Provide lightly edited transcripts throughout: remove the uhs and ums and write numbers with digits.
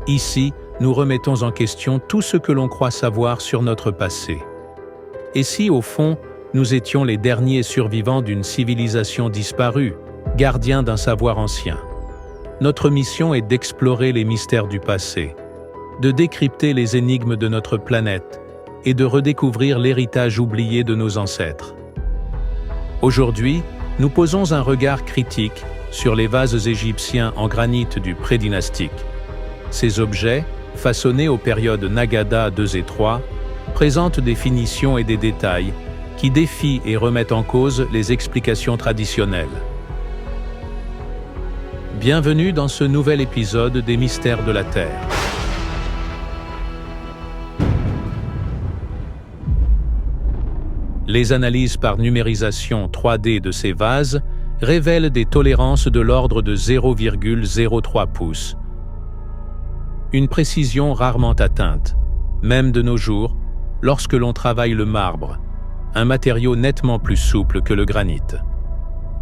Ici, nous remettons en question tout ce que l'on croit savoir sur notre passé. Et si, au fond, nous étions les derniers survivants d'une civilisation disparue, gardiens d'un savoir ancien? Notre mission est d'explorer les mystères du passé, de décrypter les énigmes de notre planète et de redécouvrir l'héritage oublié de nos ancêtres. Aujourd'hui, nous posons un regard critique sur les vases égyptiens en granit du prédynastique. Ces objets, façonnés aux périodes Nagada 2 et 3, présentent des finitions et des détails qui défient et remettent en cause les explications traditionnelles. Bienvenue dans ce nouvel épisode des Mystères de la Terre. Les analyses par numérisation 3D de ces vases révèlent des tolérances de l'ordre de 0,03 pouces. Une précision rarement atteinte, même de nos jours, lorsque l'on travaille le marbre, un matériau nettement plus souple que le granit.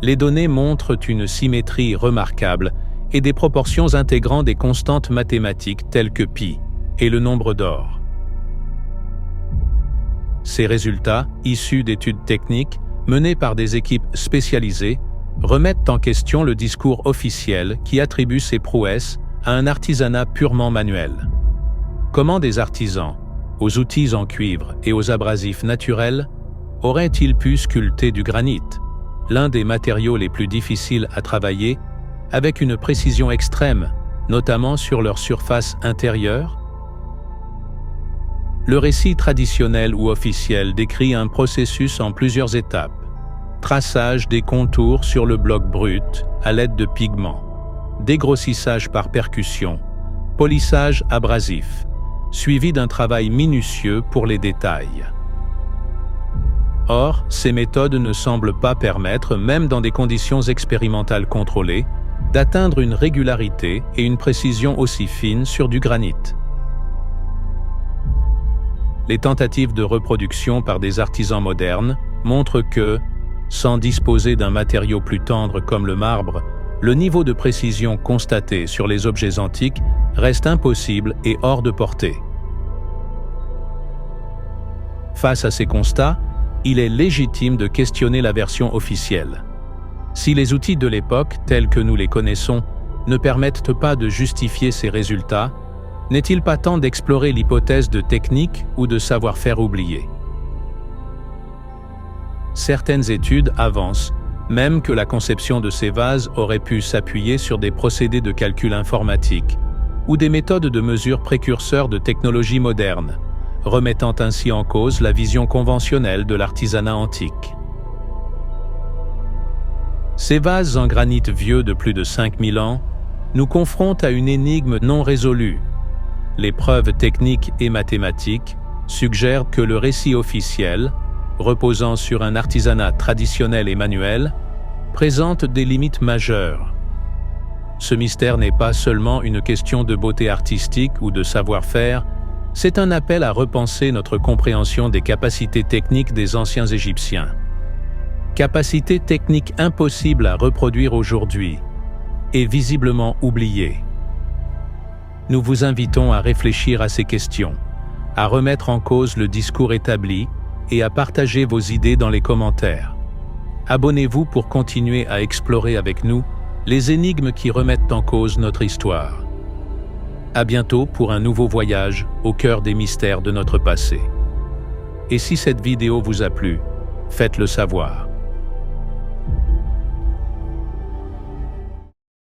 Les données montrent une symétrie remarquable et des proportions intégrant des constantes mathématiques telles que pi et le nombre d'or. Ces résultats, issus d'études techniques menées par des équipes spécialisées, remettent en question le discours officiel qui attribue ces prouesses à un artisanat purement manuel. Comment des artisans, aux outils en cuivre et aux abrasifs naturels, auraient-ils pu sculpter du granit, l'un des matériaux les plus difficiles à travailler, avec une précision extrême, notamment sur leur surface intérieure? Le récit traditionnel ou officiel décrit un processus en plusieurs étapes. Traçage des contours sur le bloc brut à l'aide de pigments, dégrossissage par percussion, polissage abrasif, suivi d'un travail minutieux pour les détails. Or, ces méthodes ne semblent pas permettre, même dans des conditions expérimentales contrôlées, d'atteindre une régularité et une précision aussi fines sur du granit. Les tentatives de reproduction par des artisans modernes montrent que, sans disposer d'un matériau plus tendre comme le marbre, le niveau de précision constaté sur les objets antiques reste impossible et hors de portée. Face à ces constats, il est légitime de questionner la version officielle. Si les outils de l'époque, tels que nous les connaissons, ne permettent pas de justifier ces résultats, n'est-il pas temps d'explorer l'hypothèse de technique ou de savoir-faire oublié? Certaines études avancent même que la conception de ces vases aurait pu s'appuyer sur des procédés de calcul informatique ou des méthodes de mesure précurseurs de technologies modernes, remettant ainsi en cause la vision conventionnelle de l'artisanat antique. Ces vases en granit vieux de plus de 5000 ans nous confrontent à une énigme non résolue. Les preuves techniques et mathématiques suggèrent que le récit officiel, reposant sur un artisanat traditionnel et manuel, présente des limites majeures. Ce mystère n'est pas seulement une question de beauté artistique ou de savoir-faire, c'est un appel à repenser notre compréhension des capacités techniques des anciens Égyptiens. Capacités techniques impossibles à reproduire aujourd'hui et visiblement oubliées. Nous vous invitons à réfléchir à ces questions, à remettre en cause le discours établi et à partager vos idées dans les commentaires. Abonnez-vous pour continuer à explorer avec nous les énigmes qui remettent en cause notre histoire. À bientôt pour un nouveau voyage au cœur des mystères de notre passé. Et si cette vidéo vous a plu, faites-le savoir.